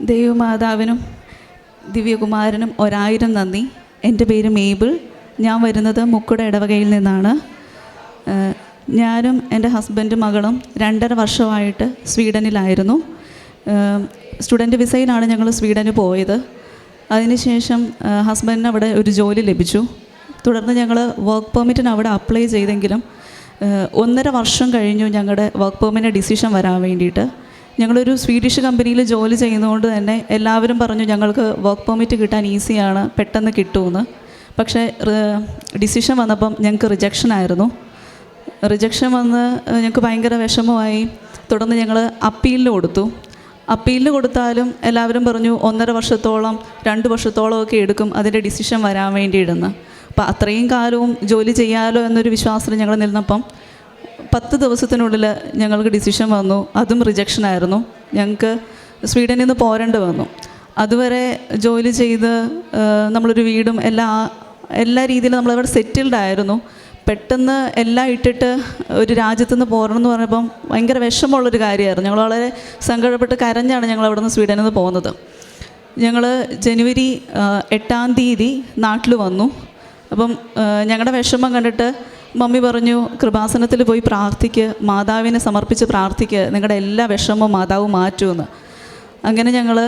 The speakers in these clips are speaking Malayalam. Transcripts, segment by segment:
ദൈവമാതാവിനും ദിവ്യകുമാരനും 1000 നന്ദി. എൻ്റെ പേര് മേബിൾ. ഞാൻ വരുന്നത് മുക്കുട ഇടവകയിൽ നിന്നാണ്. ഞാനും എൻ്റെ ഹസ്ബൻഡും മകളും 2.5 വർഷമായിട്ട് സ്വീഡനിലായിരുന്നു. സ്റ്റുഡൻറ്റ് വിസയിലാണ് ഞങ്ങൾ സ്വീഡന് പോയത്. അതിനുശേഷം ഹസ്ബൻഡിന് അവിടെ ഒരു ജോലി ലഭിച്ചു. തുടർന്ന് ഞങ്ങൾ വർക്ക് പെർമിറ്റിന് അവിടെ അപ്ലൈ ചെയ്തെങ്കിലും 1.5 വർഷം കഴിഞ്ഞു ഞങ്ങളുടെ വർക്ക് പെർമിറ്റിൻ്റെ ഡിസിഷൻ വരാൻ വേണ്ടിയിട്ട്. ഞങ്ങളൊരു സ്വീഡിഷ് കമ്പനിയിൽ ജോലി ചെയ്യുന്നതുകൊണ്ട് തന്നെ എല്ലാവരും പറഞ്ഞു ഞങ്ങൾക്ക് വർക്ക് പെർമിറ്റ് കിട്ടാൻ ഈസിയാണ്, പെട്ടെന്ന് കിട്ടുമെന്ന്. പക്ഷേ ഡിസിഷൻ വന്നപ്പം ഞങ്ങൾക്ക് റിജക്ഷൻ ആയിരുന്നു. റിജക്ഷൻ വന്ന് ഞങ്ങൾക്ക് ഭയങ്കര വിഷമമായി. തുടർന്ന് ഞങ്ങൾ അപ്പീലിന് കൊടുത്തു. അപ്പീലിന് കൊടുത്താലും എല്ലാവരും പറഞ്ഞു 1.5 വർഷത്തോളം 2 വർഷത്തോളം ഒക്കെ എടുക്കും അതിൻ്റെ ഡിസിഷൻ വരാൻ വേണ്ടിയിടുന്ന്. അപ്പോൾ അത്രയും കാലവും ജോലി ചെയ്യാമല്ലോ എന്നൊരു വിശ്വാസത്തിൽ ഞങ്ങൾ നിന്നപ്പം 10 ദിവസത്തിനുള്ളിൽ ഞങ്ങൾക്ക് ഡിസിഷൻ വന്നു. അതും റിജക്ഷനായിരുന്നു. ഞങ്ങൾക്ക് സ്വീഡനിൽ നിന്ന് പോരേണ്ടി വന്നു. അതുവരെ ജോലി ചെയ്ത് നമ്മളൊരു വീടും എല്ലാ രീതിയിലും നമ്മളവിടെ സെറ്റിൽഡ് ആയിരുന്നു. പെട്ടെന്ന് എല്ലാം ഇട്ടിട്ട് ഒരു രാജ്യത്തു നിന്ന് പോരണം എന്ന് പറഞ്ഞപ്പം ഭയങ്കര വിഷമമുള്ളൊരു കാര്യമായിരുന്നു. ഞങ്ങൾ വളരെ സങ്കടപ്പെട്ട് കരഞ്ഞാണ് ഞങ്ങൾ അവിടെ നിന്ന് സ്വീഡനിൽ നിന്ന് പോകുന്നത്. ഞങ്ങൾ ജനുവരി 8-ാം തീയതി നാട്ടിൽ വന്നു. അപ്പം ഞങ്ങളുടെ വിഷമം കണ്ടിട്ട് മമ്മി പറഞ്ഞു, കൃപാസനത്തിൽ പോയി പ്രാർത്ഥിക്ക്, മാതാവിനെ സമർപ്പിച്ച് പ്രാർത്ഥിക്ക്, നിങ്ങളുടെ എല്ലാ വിഷമവും മാതാവ് മാറ്റുമെന്ന്. അങ്ങനെ ഞങ്ങൾ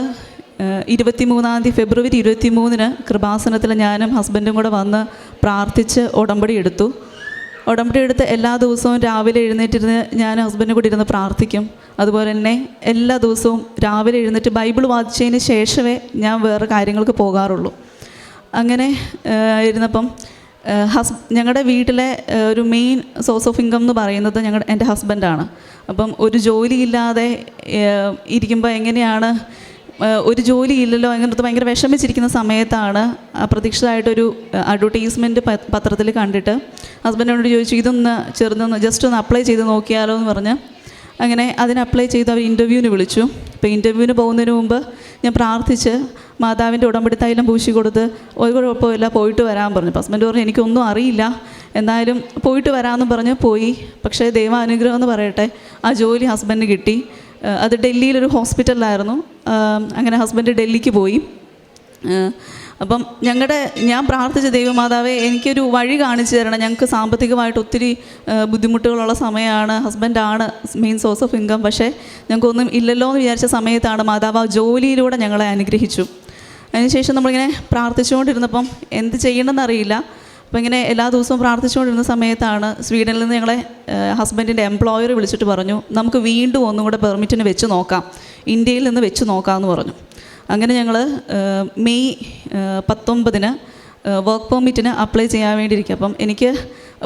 23-ാം തീയതി ഫെബ്രുവരി 23-ന് കൃപാസനത്തിൽ ഞാനും ഹസ്ബൻഡും കൂടെ വന്ന് പ്രാർത്ഥിച്ച് ഉടമ്പടി എടുത്തു. ഉടമ്പടി എടുത്ത് എല്ലാ ദിവസവും രാവിലെ എഴുന്നേറ്റിരുന്ന് ഞാൻ ഹസ്ബൻഡും കൂടി ഇരുന്ന് പ്രാർത്ഥിക്കും. അതുപോലെ തന്നെ എല്ലാ ദിവസവും രാവിലെ എഴുന്നേറ്റ് ബൈബിൾ വായിച്ചതിന് ശേഷമേ ഞാൻ വേറെ കാര്യങ്ങൾക്ക് പോകാറുള്ളൂ. അങ്ങനെ ഇരുന്നപ്പം ഞങ്ങളുടെ വീട്ടിലെ ഒരു മെയിൻ സോഴ്സ് ഓഫ് ഇൻകം എന്ന് പറയുന്നത് എൻ്റെ ഹസ്ബൻഡാണ്. അപ്പം ഒരു ജോലിയില്ലാതെ ഇരിക്കുമ്പോൾ എങ്ങനെയാണ്, ഒരു ജോലി ഇല്ലല്ലോ അങ്ങനത്തെ ഭയങ്കര വിഷമിച്ചിരിക്കുന്ന സമയത്താണ് അപ്രതീക്ഷിതമായിട്ടൊരു അഡ്വർടൈസ്മെൻറ്റ് പത്രത്തിൽ കണ്ടിട്ട് ഹസ്ബൻഡിനോട് ചോദിച്ചു, ഇതൊന്ന് ജസ്റ്റ് ഒന്ന് അപ്ലൈ ചെയ്ത് നോക്കിയാലോ എന്ന് പറഞ്ഞ് അങ്ങനെ അതിന് അപ്ലൈ ചെയ്ത് അവർ ഇൻ്റർവ്യൂവിന് വിളിച്ചു. അപ്പോൾ ഇൻ്റർവ്യൂവിന് പോകുന്നതിന് മുമ്പ് ഞാൻ പ്രാർത്ഥിച്ച് മാതാവിൻ്റെ ഉടമ്പടി തൈലം പൂശി കൊടുത്ത് ഒരു കുഴപ്പമില്ല പോയിട്ട് വരാൻ പറഞ്ഞു. ഹസ്ബൻഡ് പറഞ്ഞു എനിക്കൊന്നും അറിയില്ല, എന്തായാലും പോയിട്ട് വരാമെന്ന് പറഞ്ഞ് പോയി. പക്ഷേ ദൈവാനുഗ്രഹം എന്ന് പറയട്ടെ, ആ ജോലി ഹസ്ബൻഡിന് കിട്ടി. അത് ഡൽഹിയിലൊരു ഹോസ്പിറ്റലിലായിരുന്നു. അങ്ങനെ ഹസ്ബൻഡ് ഡൽഹിക്ക് പോയി. അപ്പം ഞാൻ പ്രാർത്ഥിച്ച ദൈവമാതാവേ എനിക്കൊരു വഴി കാണിച്ചു തരണം, ഞങ്ങൾക്ക് സാമ്പത്തികമായിട്ട് ഒത്തിരി ബുദ്ധിമുട്ടുകളുള്ള സമയമാണ്, ഹസ്ബൻഡാണ് മെയിൻ സോഴ്സ് ഓഫ് ഇൻകം, പക്ഷേ ഞങ്ങൾക്കൊന്നും ഇല്ലല്ലോ എന്ന് വിചാരിച്ച സമയത്താണ് മാതാവ് ആ ജോലിയിലൂടെ ഞങ്ങളെ അനുഗ്രഹിച്ചു. അതിനുശേഷം നമ്മളിങ്ങനെ പ്രാർത്ഥിച്ചുകൊണ്ടിരുന്നപ്പം എന്ത് ചെയ്യണമെന്നറിയില്ല. അപ്പോൾ ഇങ്ങനെ എല്ലാ ദിവസവും പ്രാർത്ഥിച്ചുകൊണ്ടിരുന്ന സമയത്താണ് സ്വീഡനിൽ നിന്ന് ഞങ്ങളെ ഹസ്ബൻഡിൻ്റെ എംപ്ലോയർ വിളിച്ചിട്ട് പറഞ്ഞു, നമുക്ക് വീണ്ടും ഒന്നും കൂടെ പെർമിറ്റിന് വെച്ച് നോക്കാം, ഇന്ത്യയിൽ നിന്ന് വെച്ച് നോക്കാമെന്ന് പറഞ്ഞു. അങ്ങനെ ഞങ്ങൾ മെയ് 19-ന് വർക്ക് പെർമിറ്റിന് അപ്ലൈ ചെയ്യാൻ വേണ്ടിയിരിക്കും. അപ്പം എനിക്ക്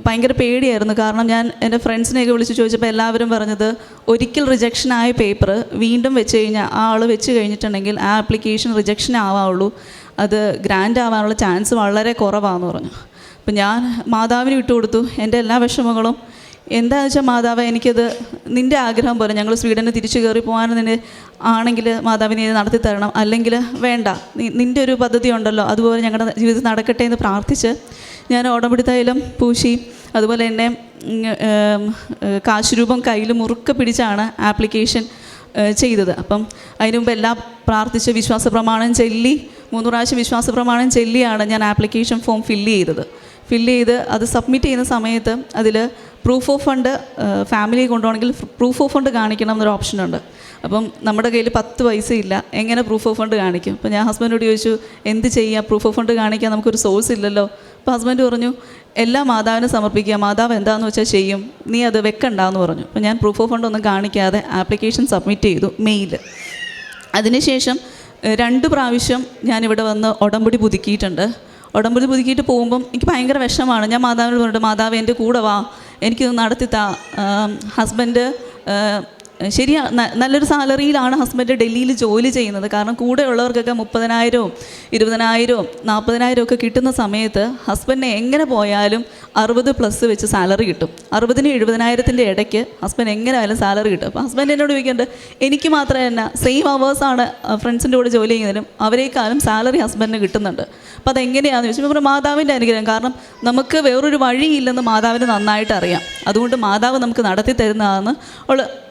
ഭയങ്കര പേടിയായിരുന്നു. കാരണം ഞാൻ എൻ്റെ ഫ്രണ്ട്സിനെയൊക്കെ വിളിച്ച് ചോദിച്ചപ്പോൾ എല്ലാവരും പറഞ്ഞത് ഒരിക്കൽ റിജക്ഷനായ പേപ്പർ വീണ്ടും വെച്ച് കഴിഞ്ഞാൽ ആ ആൾ വെച്ച് കഴിഞ്ഞിട്ടുണ്ടെങ്കിൽ ആ ആപ്ലിക്കേഷൻ റിജക്ഷൻ ആവാവുള്ളൂ, അത് ഗ്രാൻഡ് ആവാനുള്ള ചാൻസ് വളരെ കുറവാണെന്ന് പറഞ്ഞു. അപ്പം ഞാൻ മാതാവിന് വിട്ടുകൊടുത്തു എൻ്റെ എല്ലാ വിഷമങ്ങളും. എന്താണെന്ന് വെച്ചാൽ മാതാവ് എനിക്കത് നിൻ്റെ ആഗ്രഹം പോലെ ഞങ്ങൾ സ്വീഡന് തിരിച്ചു കയറി പോകാൻ ആണെങ്കിൽ മാതാവിനെ നടത്തി തരണം, അല്ലെങ്കിൽ വേണ്ട, നിൻ്റെ ഒരു പദ്ധതി ഉണ്ടല്ലോ അതുപോലെ ഞങ്ങളുടെ ജീവിതത്തിൽ നടക്കട്ടെ എന്ന് പ്രാർത്ഥിച്ച് ഞാൻ ഉടമ്പടി തൈലം പൂശി അതുപോലെ തന്നെ കാശുരൂപം കയ്യിൽ മുറുക്കെ പിടിച്ചാണ് ആപ്ലിക്കേഷൻ ചെയ്തത്. അപ്പം അതിന് മുമ്പ് എല്ലാം പ്രാർത്ഥിച്ച് വിശ്വാസ പ്രമാണം ചൊല്ലി 3 പ്രാവശ്യം വിശ്വാസ പ്രമാണം ചൊല്ലിയാണ് ഞാൻ ആപ്ലിക്കേഷൻ ഫോം ഫില്ല് ചെയ്ത് അത് സബ്മിറ്റ് ചെയ്യുന്ന സമയത്ത് അതിൽ പ്രൂഫ് ഓഫ് ഫണ്ട് ഫാമിലി കൊണ്ടുപോകണമെങ്കിൽ പ്രൂഫ് ഓഫ് ഫണ്ട് കാണിക്കണം എന്നൊരു ഓപ്ഷനുണ്ട്. അപ്പം നമ്മുടെ കയ്യിൽ 10 പൈസ ഇല്ല, എങ്ങനെ പ്രൂഫ് ഓഫ് ഫണ്ട് കാണിക്കും? അപ്പോൾ ഞാൻ ഹസ്ബൻഡോട് ചോദിച്ചു എന്ത് ചെയ്യുക, പ്രൂഫ് ഓഫ് ഫണ്ട് കാണിക്കാൻ നമുക്കൊരു സോഴ്സ് ഇല്ലല്ലോ. അപ്പോൾ ഹസ്ബൻഡ് പറഞ്ഞു എല്ലാ മാതാവിനെ സമർപ്പിക്കുക, മാതാവ് എന്താണെന്ന് വെച്ചാൽ ചെയ്യും, നീ അത് വെക്കണ്ടെന്ന് പറഞ്ഞു. അപ്പോൾ ഞാൻ പ്രൂഫ് ഓഫ് ഫണ്ട് ഒന്നും കാണിക്കാതെ ആപ്ലിക്കേഷൻ സബ്മിറ്റ് ചെയ്തു മെയിൽ. അതിനുശേഷം 2 പ്രാവശ്യം ഞാനിവിടെ വന്ന് ഉടമ്പടി പുതുക്കിയിട്ടുണ്ട്. ഉടമ്പടി പുതുക്കിയിട്ട് പോകുമ്പം എനിക്ക് ഭയങ്കര വിഷമമാണ്. ഞാൻ മാതാവിനോട് പറഞ്ഞിട്ട് മാതാവ് എൻ്റെ കൂടെ വാ, എനിക്കിത് നടത്തിത്താ. ഹസ്ബൻഡ് ശരിയാ നല്ലൊരു സാലറിയിലാണ് ഹസ്ബൻഡ് ഡൽഹിയിൽ ജോലി ചെയ്യുന്നത്. കാരണം കൂടെ ഉള്ളവർക്കൊക്കെ 30,000, 20,000, 40,000 ഒക്കെ കിട്ടുന്ന സമയത്ത് ഹസ്ബൻഡിനെ എങ്ങനെ പോയാലും 60+ വെച്ച് സാലറി കിട്ടും. 60,000 70,000 ഇടയ്ക്ക് ഹസ്ബൻഡ് എങ്ങനെ ആയാലും സാലറി കിട്ടും. അപ്പോൾ ഹസ്ബൻഡ് എന്നോട് ചോദിക്കേണ്ടത് എനിക്ക് മാത്രമേ തന്നെ സെയിം അവേഴ്സാണ് ഫ്രണ്ട്സിൻ്റെ കൂടെ ജോലി ചെയ്യുന്നതിനും അവരേക്കാളും സാലറി ഹസ്ബൻഡിന് കിട്ടുന്നുണ്ട്. അപ്പോൾ അതെങ്ങനെയാണെന്ന് ചോദിച്ചപ്പോൾ മാതാവിൻ്റെ അനുഗ്രഹം. കാരണം നമുക്ക് വേറൊരു വഴിയില്ലെന്ന് മാതാവിന് നന്നായിട്ട് അറിയാം. അതുകൊണ്ട് മാതാവ് നമുക്ക് നടത്തി തരുന്നതാണെന്ന്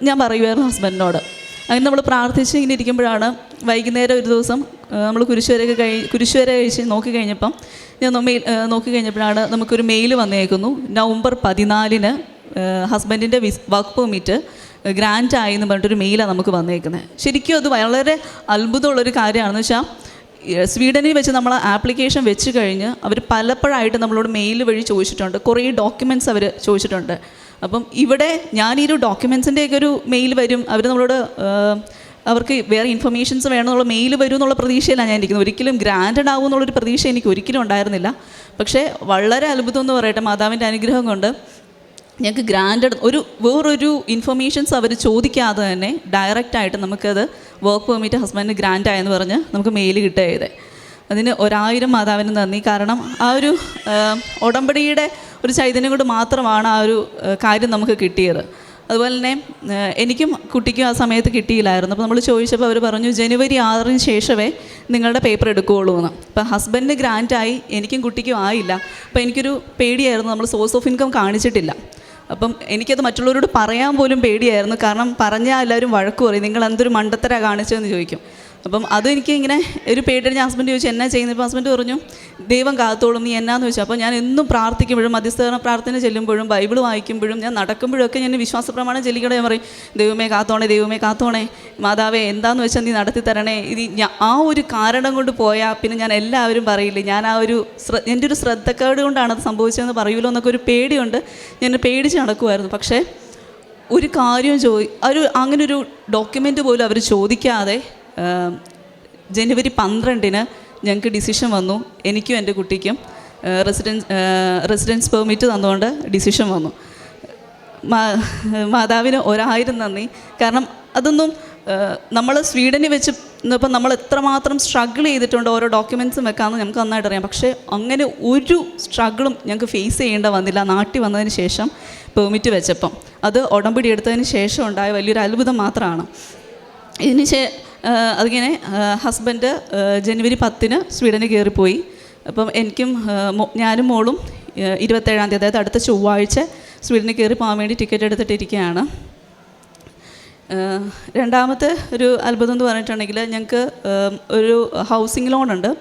ഞാൻ പറയുമായിരുന്നു ഹസ്ബൻഡിനോട്. അങ്ങനെ നമ്മൾ പ്രാർത്ഥിച്ച് ഇങ്ങനെ ഇരിക്കുമ്പോഴാണ് വൈകുന്നേരം ഒരു ദിവസം നമ്മൾ കുരിശുവര കഴിച്ച് നോക്കിക്കഴിഞ്ഞപ്പം ഞാൻ നോക്കിക്കഴിഞ്ഞപ്പോഴാണ് നമുക്കൊരു മെയിൽ വന്നേക്കുന്നു. നവംബർ 14 ഹസ്ബൻഡിൻ്റെ വർക്ക് പെർമിറ്റ് ഗ്രാൻറ്റ് ആയി എന്ന് പറഞ്ഞിട്ടൊരു മെയിലാണ് നമുക്ക് വന്നേക്കുന്നത്. ശരിക്കും അത് വളരെ അത്ഭുതമുള്ളൊരു കാര്യമാണെന്ന് വെച്ചാൽ സ്വീഡനിൽ വെച്ച് നമ്മൾ ആപ്ലിക്കേഷൻ വെച്ച് കഴിഞ്ഞ് അവർ പലപ്പോഴായിട്ട് നമ്മളോട് മെയിൽ വഴി ചോദിച്ചിട്ടുണ്ട്, കുറേ ഡോക്യുമെൻറ്റ്സ് അവർ ചോദിച്ചിട്ടുണ്ട്. അപ്പം ഇവിടെ ഞാനീ ഡോക്യുമെൻസിൻ്റെയൊക്കെ ഒരു മെയിൽ വരും, അവർ നമ്മളോട് അവർക്ക് വേറെ ഇൻഫർമേഷൻസ് വേണമെന്നുള്ള മെയിൽ വരും എന്നുള്ള പ്രതീക്ഷയിലാണ് ഞാൻ ഇരിക്കുന്നത്. ഒരിക്കലും ഗ്രാൻറ്റഡ് ആവും എന്നുള്ളൊരു പ്രതീക്ഷ എനിക്ക് ഒരിക്കലും ഉണ്ടായിരുന്നില്ല. പക്ഷേ വളരെ അത്ഭുതം എന്ന് പറയട്ടെ, മാതാവിൻ്റെ അനുഗ്രഹം കൊണ്ട് ഞങ്ങൾക്ക് ഗ്രാൻറ്റഡ് വേറൊരു ഇൻഫർമേഷൻസ് അവർ ചോദിക്കാതെ തന്നെ ഡയറക്റ്റായിട്ട് നമുക്കത് വർക്ക് പെർമിറ്റ് ഹസ്ബൻഡിന് ഗ്രാൻറ്റ് ആയെന്ന് പറഞ്ഞ് നമുക്ക് മെയിൽ കിട്ടുകയത്. അതിന് 1000 മാതാവിന് നന്ദി. കാരണം ആ ഒരു ഉടമ്പടിയുടെ ഒരു ചൈതന്യം കൊണ്ട് മാത്രമാണ് ആ ഒരു കാര്യം നമുക്ക് കിട്ടിയത്. അതുപോലെ തന്നെ എനിക്കും കുട്ടിക്കും ആ സമയത്ത് കിട്ടിയില്ലായിരുന്നു. അപ്പോൾ നമ്മൾ ചോദിച്ചപ്പോൾ അവർ പറഞ്ഞു ജനുവരി 6 ശേഷമേ നിങ്ങളുടെ പേപ്പർ എടുക്കുകയുള്ളൂ എന്ന്. അപ്പോൾ ഹസ്ബൻഡിന് ഗ്രാൻറ്റായി, എനിക്കും കുട്ടിക്കും ആയില്ല. അപ്പോൾ എനിക്കൊരു പേടിയായിരുന്നു, നമ്മൾ സോഴ്സ് ഓഫ് ഇൻകം കാണിച്ചിട്ടില്ല. അപ്പം എനിക്കത് മറ്റുള്ളവരോട് പറയാൻ പോലും പേടിയായിരുന്നു. കാരണം പറഞ്ഞാൽ എല്ലാവരും വഴക്ക് പറയും, നിങ്ങൾ എന്തൊരു മണ്ടത്തര കാണിച്ചതെന്ന് ചോദിക്കും. അപ്പം അതും എനിക്ക് ഇങ്ങനെ ഒരു പേടി. ഞാൻ ഹസ്ബൻഡ് ചോദിച്ചു എന്നാ ചെയ്യുന്നത്. ഇപ്പോൾ ഹസ്ബൻഡ് പറഞ്ഞു ദൈവം കാത്തോളും, നീ എന്നാന്ന് ചോദിച്ചു. അപ്പോൾ ഞാൻ എന്നും പ്രാർത്ഥിക്കുമ്പോഴും മധ്യസ്ഥ പ്രാർത്ഥന ചെല്ലുമ്പോഴും ബൈബിൾ വായിക്കുമ്പോഴും ഞാൻ നടക്കുമ്പോഴൊക്കെ ഞാൻ വിശ്വാസപ്രമാണം ചെല്ലിക്കണേ ഞാൻ പറയും, ദൈവമേ കാത്തോണേ, ദൈവമേ കാത്തോണേ, മാതാവേ എന്താന്ന് വെച്ചാൽ നീ നടത്തി തരണേ. ഇത് ആ ഒരു കാരണം കൊണ്ട് പോയാൽ പിന്നെ ഞാൻ എല്ലാവരും പറയില്ലേ, ഞാൻ ആ ഒരു എൻ്റെ ഒരു ശ്രദ്ധക്കേട് കൊണ്ടാണ് അത് സംഭവിച്ചതെന്ന് പറയൂലോ എന്നൊക്കെ ഒരു പേടിയുണ്ട്. ഞാൻ പേടിച്ച് നടക്കുമായിരുന്നു. പക്ഷേ ഒരു കാര്യം അങ്ങനൊരു ഡോക്യുമെൻ്റ് പോലും അവർ ചോദിക്കാതെ ജനുവരി 12 ഞങ്ങൾക്ക് ഡിസിഷൻ വന്നു. എനിക്കും എൻ്റെ കുട്ടിക്കും റെസിഡൻസ് പെർമിറ്റ് തന്നുകൊണ്ട് ഡിസിഷൻ വന്നു. മാതാവിന് 1000 നന്ദി. കാരണം അതൊന്നും നമ്മൾ സ്വീഡനിൽ വെച്ച് ഇപ്പം നമ്മൾ എത്രമാത്രം സ്ട്രഗിൾ ചെയ്തിട്ടുണ്ട് ഓരോ ഡോക്യുമെൻറ്റ്സും വെക്കാമെന്ന് നമുക്ക് നന്നായിട്ട് അറിയാം. പക്ഷേ അങ്ങനെ ഒരു സ്ട്രഗിളും ഞങ്ങൾക്ക് ഫേസ് ചെയ്യേണ്ട വന്നില്ല നാട്ടിൽ വന്നതിന് ശേഷം പെർമിറ്റ് വെച്ചപ്പം. അത് ഉടമ്പടി എടുത്തതിന് ശേഷം ഉണ്ടായ വലിയൊരു അത്ഭുതം മാത്രമാണ്. അതിങ്ങനെ ഹസ്ബൻഡ് ജനുവരി 10 സ്വീഡനിൽ കയറിപ്പോയി. അപ്പം എനിക്കും ഞാനും മോളും 27-ാം തീയതി, അതായത് അടുത്ത ചൊവ്വാഴ്ച സ്വീഡനിൽ കയറി പോകാൻ വേണ്ടി ടിക്കറ്റ് എടുത്തിട്ടിരിക്കുകയാണ്. രണ്ടാമത്തെ ഒരു അത്ഭുതം എന്ന് പറഞ്ഞിട്ടുണ്ടെങ്കിൽ ഞങ്ങൾക്ക് ഒരു ഹൗസിംഗ് ലോണുണ്ട്.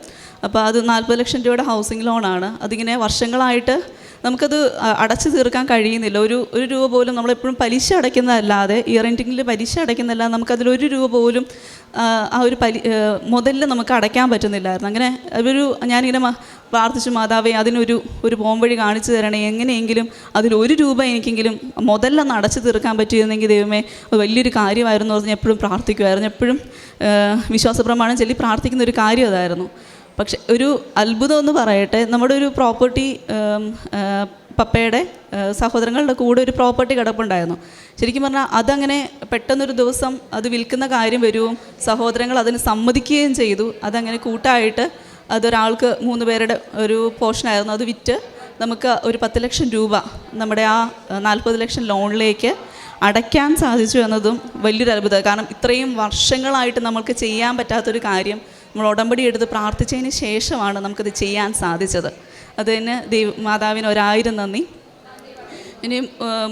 അപ്പോൾ അത് 40 ലക്ഷം രൂപയുടെ ഹൗസിംഗ് ലോണാണ്. അതിങ്ങനെ വർഷങ്ങളായിട്ട് നമുക്കത് അടച്ചു തീർക്കാൻ കഴിയുന്നില്ല. ഒരു രൂപ പോലും നമ്മളെപ്പോഴും പലിശ അടയ്ക്കുന്നതല്ലാതെ, ഇയർ എൻഡിങ്ങിൽ പലിശ അടയ്ക്കുന്നതല്ലാതെ നമുക്കതിലൊരു രൂപ പോലും ആ ഒരു മുതലിൽ നമുക്ക് അടയ്ക്കാൻ പറ്റുന്നില്ലായിരുന്നു. അങ്ങനെ ഞാനിങ്ങനെ പ്രാർത്ഥിച്ചു, മാതാവേ അതിനൊരു പോംവഴി കാണിച്ചു തരണേ, എങ്ങനെയെങ്കിലും അതിലൊരു രൂപ എനിക്കെങ്കിലും മുതലൊന്ന് അടച്ചു തീർക്കാൻ പറ്റിയിരുന്നെങ്കിൽ ദൈവമേ വലിയൊരു കാര്യമായിരുന്നു പറഞ്ഞ് എപ്പോഴും പ്രാർത്ഥിക്കുമായിരുന്നു. എപ്പോഴും വിശ്വാസപ്രമാണം ചൊല്ലി പ്രാർത്ഥിക്കുന്ന ഒരു കാര്യം അതായിരുന്നു. പക്ഷെ ഒരു അത്ഭുതം എന്ന് പറയട്ടെ, നമ്മുടെ ഒരു പ്രോപ്പർട്ടി പപ്പയുടെ സഹോദരങ്ങളുടെ കൂടെ ഒരു പ്രോപ്പർട്ടി കിടപ്പുണ്ടായിരുന്നു. ശരിക്കും പറഞ്ഞാൽ അതങ്ങനെ പെട്ടെന്നൊരു ദിവസം അത് വിൽക്കുന്ന കാര്യം വരുവും സഹോദരങ്ങൾ അതിന് സമ്മതിക്കുകയും ചെയ്തു. അതങ്ങനെ കൂട്ടായിട്ട് അതൊരാൾക്ക് 3 പേരുടെ ഒരു പോർഷനായിരുന്നു. അത് വിറ്റ് നമുക്ക് ഒരു 10 ലക്ഷം രൂപ നമ്മുടെ ആ 40 ലക്ഷം ലോണിലേക്ക് അടയ്ക്കാൻ സാധിച്ചു എന്നതും വലിയൊരു അത്ഭുതം. കാരണം ഇത്രയും വർഷങ്ങളായിട്ട് നമുക്ക് ചെയ്യാൻ പറ്റാത്തൊരു കാര്യം നമ്മൾ ഉടമ്പടി എടുത്ത് പ്രാർത്ഥിച്ചതിന് ശേഷമാണ് നമുക്കത് ചെയ്യാൻ സാധിച്ചത്. അതിന് മാതാവിന് 1000 നന്ദി. ഇനി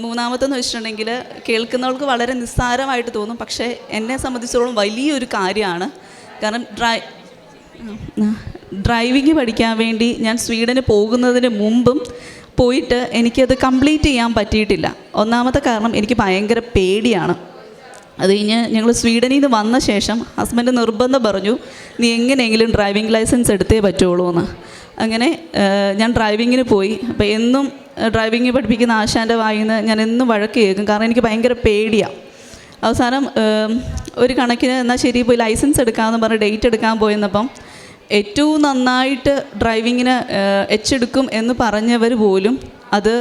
മൂന്നാമത്തെന്ന് വെച്ചിട്ടുണ്ടെങ്കിൽ കേൾക്കുന്നവർക്ക് വളരെ നിസ്സാരമായിട്ട് തോന്നും, പക്ഷേ എന്നെ സംബന്ധിച്ചിടത്തോളം വലിയൊരു കാര്യമാണ്. കാരണം ഡ്രൈവിംഗ് പഠിക്കാൻ വേണ്ടി ഞാൻ സ്വീഡന് പോകുന്നതിന് മുമ്പും പോയിട്ട് എനിക്കത് കംപ്ലീറ്റ് ചെയ്യാൻ പറ്റിയിട്ടില്ല. ഒന്നാമത്തെ കാരണം എനിക്ക് ഭയങ്കര പേടിയാണ്. അത് കഴിഞ്ഞ് ഞങ്ങൾ സ്വീഡനിൽ നിന്ന് വന്ന ശേഷം ഹസ്ബൻഡ് നിർബന്ധം പറഞ്ഞു, നീ എങ്ങനെയെങ്കിലും ഡ്രൈവിംഗ് ലൈസൻസ് എടുത്തേ പറ്റുള്ളൂ എന്ന്. അങ്ങനെ ഞാൻ ഡ്രൈവിങ്ങിന് പോയി. അപ്പോൾ എന്നും ഡ്രൈവിംഗ് പഠിപ്പിക്കുന്ന ആശാൻ്റെ വായിൽ നിന്ന് ഞാൻ എന്നും വഴക്ക് കേൾക്കും. കാരണം എനിക്ക് ഭയങ്കര പേടിയാണ്. അവസാനം ഒരു കണക്കിന് എന്നാൽ ശരി പോയി ലൈസൻസ് എടുക്കാമെന്ന് പറഞ്ഞ് ഡേറ്റ് എടുക്കാൻ പോയെന്നപ്പം ഏറ്റവും നന്നായിട്ട് ഡ്രൈവിങ്ങിന് എടുക്കും എന്ന് പറഞ്ഞവർ പോലും അത്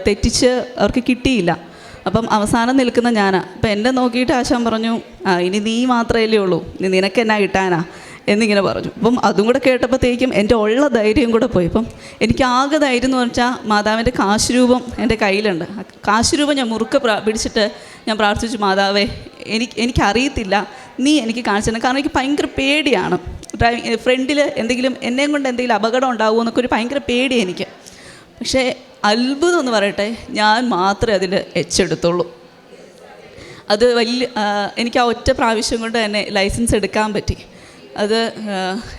തെറ്റിച്ച് അവർക്ക് കിട്ടിയില്ല. അപ്പം അവസാനം നിൽക്കുന്ന ഞാനാണ്. അപ്പം എന്നെ നോക്കിയിട്ട് ആശാൻ പറഞ്ഞു, ഇനി നീ മാത്രമല്ലേ ഉള്ളൂ, നിനക്ക് എന്നാ കിട്ടാനാ എന്നിങ്ങനെ പറഞ്ഞു. അപ്പം അതും കൂടെ കേട്ടപ്പോഴത്തേക്കും എൻ്റെ ഉള്ള ധൈര്യം കൂടെ പോയി. അപ്പം എനിക്ക് ആകെ ധൈര്യം എന്ന് വെച്ചാൽ മാതാവിൻ്റെ കാശുരൂപം എൻ്റെ കയ്യിലുണ്ട്. കാശുരൂപം ഞാൻ മുറുക്കെ പിടിച്ചിട്ട് ഞാൻ പ്രാർത്ഥിച്ചു, മാതാവേ എനിക്കറിയത്തില്ല, നീ എനിക്ക് കാണിച്ചു തന്നെ. കാരണം എനിക്ക് ഭയങ്കര പേടിയാണ്. ഫ്രണ്ടിൽ എന്നെയും കൊണ്ട് എന്തെങ്കിലും അപകടം ഉണ്ടാകുമോ എന്നൊക്കെ ഒരു ഭയങ്കര പേടി എനിക്ക്. പക്ഷേ അത്ഭുതം എന്ന് പറയട്ടെ, ഞാൻ മാത്രമേ അതിൽ എടുത്തുള്ളൂ. അത് എനിക്ക് ആ ഒറ്റ പ്രാവശ്യം കൊണ്ട് തന്നെ ലൈസൻസ് എടുക്കാൻ പറ്റി. അത്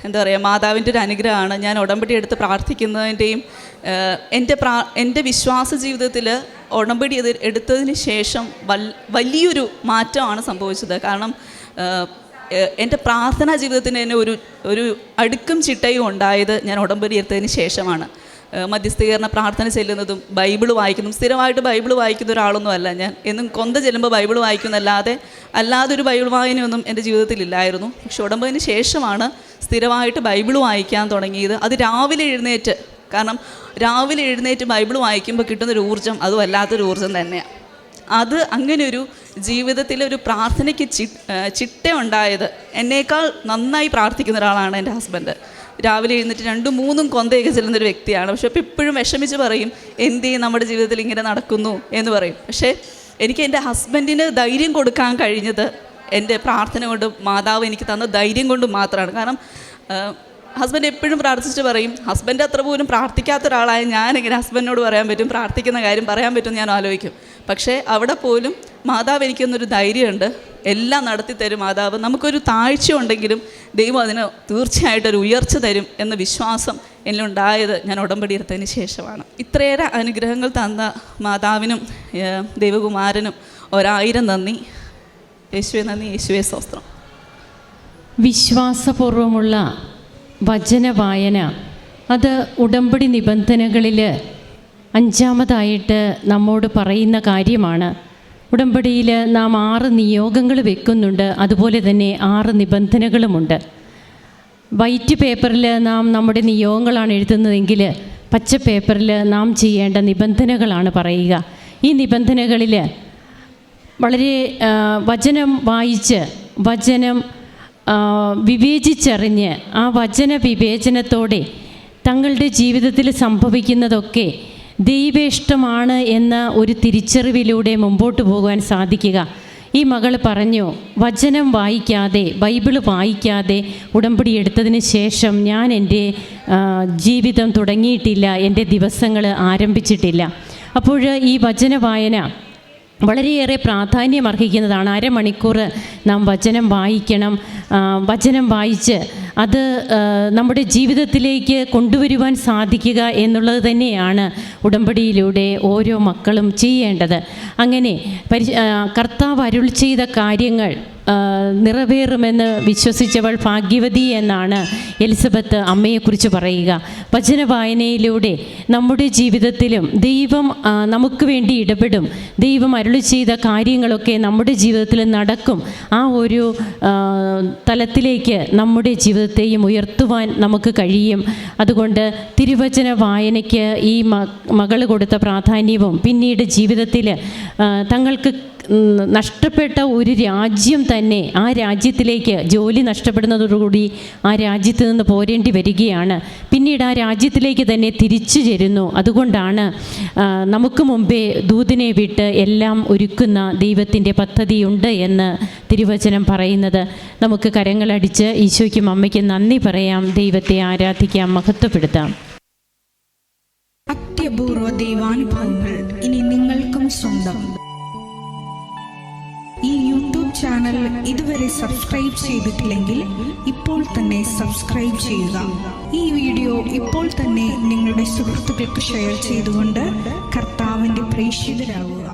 എന്താ പറയുക, മാതാവിൻ്റെ ഒരു അനുഗ്രഹമാണ്. ഞാൻ ഉടമ്പടി എടുത്ത് പ്രാർത്ഥിക്കുന്നതിൻ്റെയും എൻ്റെ വിശ്വാസ ജീവിതത്തിൽ ഉടമ്പടി എടുത്തതിന് ശേഷം വലിയൊരു മാറ്റമാണ് സംഭവിച്ചത്. കാരണം എൻ്റെ പ്രാർത്ഥനാ ജീവിതത്തിന് തന്നെ ഒരു അടുക്കും ചിട്ടയും ഉണ്ടായത് ഞാൻ ഉടമ്പടി എടുത്തതിന് ശേഷമാണ്. മധ്യസ്ഥീകരണ പ്രാർത്ഥന ചെല്ലുന്നതും ബൈബിൾ വായിക്കുന്നതും, സ്ഥിരമായിട്ട് ബൈബിൾ വായിക്കുന്ന ഒരാളൊന്നും അല്ല ഞാൻ. എന്നും കൊന്ത ചെല്ലുമ്പോൾ ബൈബിൾ വായിക്കുന്നല്ലാതെ ഒരു ബൈബിൾ വായനയൊന്നും എൻ്റെ ജീവിതത്തിലില്ലായിരുന്നു. പക്ഷെ ഉടമ്പതിന് ശേഷമാണ് സ്ഥിരമായിട്ട് ബൈബിൾ വായിക്കാൻ തുടങ്ങിയത്. അത് രാവിലെ എഴുന്നേറ്റ്, കാരണം രാവിലെ എഴുന്നേറ്റ് ബൈബിൾ വായിക്കുമ്പോൾ കിട്ടുന്നൊരു ഊർജ്ജം അത് വല്ലാത്തൊരു ഊർജ്ജം തന്നെയാണ്. അത് അങ്ങനെയൊരു ജീവിതത്തിലൊരു പ്രാർത്ഥനയ്ക്ക് ചിട്ടയുണ്ടായത്. എന്നേക്കാൾ നന്നായി പ്രാർത്ഥിക്കുന്ന ഒരാളാണ് എൻ്റെ ഹസ്ബൻഡ്. രാവിലെ എഴുന്നേറ്റ് 2-3 കൊന്തയൊക്കെ ചെല്ലുന്നൊരു വ്യക്തിയാണ്. പക്ഷെ അപ്പോൾ ഇപ്പോഴും വിഷമിച്ച് പറയും, എന്ത് നമ്മുടെ ജീവിതത്തിൽ ഇങ്ങനെ നടക്കുന്നു എന്ന് പറയും. പക്ഷേ എനിക്ക് എൻ്റെ ഹസ്ബൻഡിന് ധൈര്യം കൊടുക്കാൻ കഴിഞ്ഞത് എൻ്റെ പ്രാർത്ഥന കൊണ്ടും മാതാവ് എനിക്ക് തന്ന ധൈര്യം കൊണ്ടും മാത്രമാണ്. കാരണം ഹസ്ബൻഡ് എപ്പോഴും പ്രാർത്ഥിച്ചിട്ട് പറയും, ഹസ്ബൻഡ് അത്ര പോലും പ്രാർത്ഥിക്കാത്ത ഒരാളായ ഞാനെങ്ങനെ ഹസ്ബൻഡിനോട് പറയാൻ പറ്റും, പ്രാർത്ഥിക്കുന്ന കാര്യം പറയാൻ പറ്റുമെന്ന് ഞാൻ ആലോചിക്കും. പക്ഷേ അവിടെ പോലും മാതാവ് എനിക്കൊന്നൊരു ധൈര്യമുണ്ട്, എല്ലാം നടത്തി തരും മാതാവ്. നമുക്കൊരു താഴ്ച ഉണ്ടെങ്കിലും ദൈവം അതിന് തീർച്ചയായിട്ടും ഒരു ഉയർച്ച തരും എന്ന വിശ്വാസം എന്നിലുണ്ടായത് ഞാൻ ഉടമ്പടി എടുത്തതിന് ശേഷമാണ്. ഇത്രയേറെ അനുഗ്രഹങ്ങൾ തന്ന മാതാവിനും ദൈവകുമാരനും 1000 നന്ദി. യേശുവേ നന്ദി, യേശുവേ സ്തോത്രം. വിശ്വാസപൂർവമുള്ള വചന വായന അത് ഉടമ്പടി നിബന്ധനകളിൽ 5-ാമതായിട്ട് നമ്മോട് പറയുന്ന കാര്യമാണ്. ഉടമ്പടിയിൽ നാം 6 നിയോഗങ്ങൾ വെക്കുന്നുണ്ട്, അതുപോലെ തന്നെ 6 നിബന്ധനകളുമുണ്ട്. വൈറ്റ് പേപ്പറിൽ നാം നമ്മുടെ നിയോഗങ്ങളാണ് എഴുതുന്നതെങ്കിൽ പച്ച പേപ്പറിൽ നാം ചെയ്യേണ്ട നിബന്ധനകളാണ് പറയുക. ഈ നിബന്ധനകളിൽ വളരെ വചനം വായിച്ച് വചനം വിവേചിച്ചറിഞ്ഞ് ആ വചന വിവേചനത്തോടെ തങ്ങളുടെ ജീവിതത്തിൽ സംഭവിക്കുന്നതൊക്കെ ദൈവേഷ്ടമാണ് എന്ന ഒരു തിരിച്ചറിവിലൂടെ മുമ്പോട്ട് പോകാൻ സാധിക്കുക. ഈ മകൾ പറഞ്ഞു, വചനം വായിക്കാതെ, ബൈബിള് വായിക്കാതെ ഉടമ്പടി എടുത്തതിന് ശേഷം ഞാൻ എൻ്റെ ജീവിതം തുടങ്ങിയിട്ടില്ല, എൻ്റെ ദിവസങ്ങൾ ആരംഭിച്ചിട്ടില്ല. അപ്പോൾ ഈ വചന വായന വളരെയേറെ പ്രാധാന്യം അർഹിക്കുന്നതാണ്. 1/2 മണിക്കൂർ നാം വചനം വായിക്കണം. വചനം വായിച്ച് അത് നമ്മുടെ ജീവിതത്തിലേക്ക് കൊണ്ടുവരുവാൻ സാധിക്കുക എന്നുള്ളത് തന്നെയാണ് ഉടമ്പടിയിലൂടെ ഓരോ മക്കളും ചെയ്യേണ്ടത്. അങ്ങനെ കർത്താവ് അരുൾ ചെയ്ത കാര്യങ്ങൾ നിറവേറുമെന്ന് വിശ്വസിച്ചവൾ ഭാഗ്യവതി എന്നാണ് എലിസബത്ത് അമ്മയെക്കുറിച്ച് പറയുക. വചന വായനയിലൂടെ നമ്മുടെ ജീവിതത്തിലും ദൈവം നമുക്ക് വേണ്ടി ഇടപെടും. ദൈവം അരുളി ചെയ്ത കാര്യങ്ങളൊക്കെ നമ്മുടെ ജീവിതത്തിൽ നടക്കും. ആ ഒരു തലത്തിലേക്ക് നമ്മുടെ ജീവിതത്തെയും ഉയർത്തുവാൻ നമുക്ക് കഴിയും. അതുകൊണ്ട് തിരുവചന വായനയ്ക്ക് ഈ മകൾ കൊടുത്ത പ്രാധാന്യവും പിന്നീട് ജീവിതത്തിൽ തങ്ങൾക്ക് നഷ്ടപ്പെട്ട ഒരു രാജ്യം തന്നെ, ആ രാജ്യത്തിലേക്ക് ജോലി നഷ്ടപ്പെടുന്നതോടുകൂടി ആ രാജ്യത്ത് നിന്ന് പോരേണ്ടി വരികയാണ്. പിന്നീട് ആ രാജ്യത്തിലേക്ക് തന്നെ തിരിച്ചു ചേരുന്നു. അതുകൊണ്ടാണ് നമുക്ക് മുമ്പേ ദൂതനെ വിട്ട് എല്ലാം ഒരുക്കുന്ന ദൈവത്തിൻ്റെ പദ്ധതിയുണ്ട് എന്ന് തിരുവചനം പറയുന്നത്. നമുക്ക് കരങ്ങളടിച്ച് ഈശോയ്ക്കും അമ്മയ്ക്കും നന്ദി പറയാം, ദൈവത്തെ ആരാധിക്കാം, മഹത്വപ്പെടുത്താം. അത്യപൂർവ ദൈവാനുഭവങ്ങൾ ഇനി നിങ്ങൾക്കും സ്വന്തം. ഈ യൂട്യൂബ് ചാനൽ ഇതുവരെ സബ്സ്ക്രൈബ് ചെയ്തിട്ടില്ലെങ്കിൽ ഇപ്പോൾ തന്നെ സബ്സ്ക്രൈബ് ചെയ്യുക. ഈ വീഡിയോ ഇപ്പോൾ തന്നെ നിങ്ങളുടെ സുഹൃത്തുക്കൾക്ക് ഷെയർ ചെയ്തുകൊണ്ട് കർത്താവിൻ്റെ പ്രേക്ഷിതരാകുക.